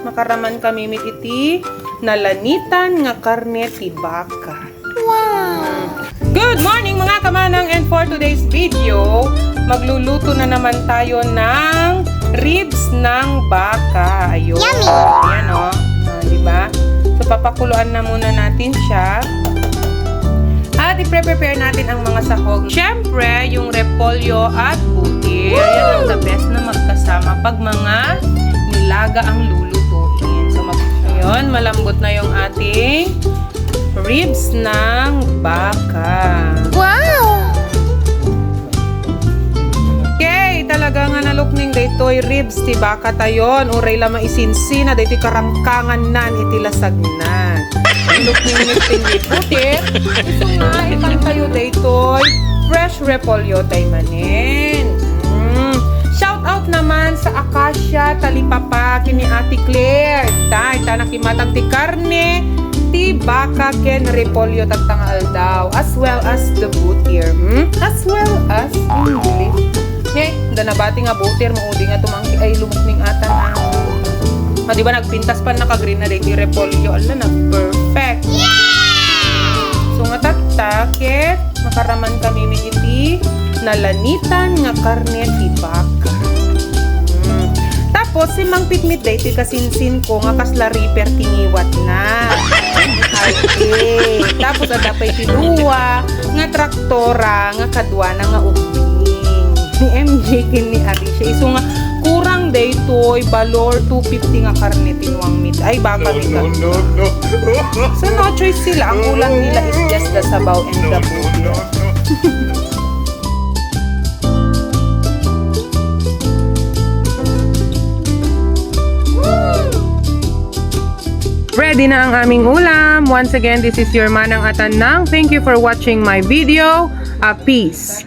makaraman kami iti nalanitan nga karne ti baka. Wow! Good morning mga kamanang, and for today's video, magluluto na naman tayo ng ribs ng baka. Ayun. Yummy! Ayan o. Diba? So papakuluan na muna natin siya. At i-prepare natin ang mga sahog. Siyempre, yung repolyo at butil. Yan ang the best na magkasama pag mga nilaga ang lulutuin. So, ngayon, malambot na yung ating ribs ng baka. Wow! Okay, talaga nga nalukning daytoy ribs ti baka tayon. Uray la maisinsin na daytoy karangkangan nan iti lasagnan. Lukning niting puti. Ito nga, itang tayo daytoy fresh repolyo tay manin. Shout out naman sa Acacia Talipapa kini Ate Claire. Tay, tanakimatang ti karne ti baka ken repolyo tagtangal daw, as well as the butir. As well as bili. Hey, danabati nga butir maudi nga tumangki ay lumukning atan na. Di ba nagpintas pa naka-green na ti repolyo, ala na perfect. So nga taktakit makaraman kami iti nalanitan nga karne ti baka. Tapos si Mang Pitmit day ti kasinsin ko nga kasla repair tingiwat na. Okay. Tapos adapay ti duwa nga traktora nga kadwa na nga ubing. Ni MJ kini Arisha iso nga kurang daytoy balor 250 nga karne tinuang meat. Ay baka meat. No. So no choice sila. Ang ulang nila is just the sabaw and the butil. Ready na ang aming ulam. Once again, this is your Manang Atanang. Thank you for watching my video. Peace.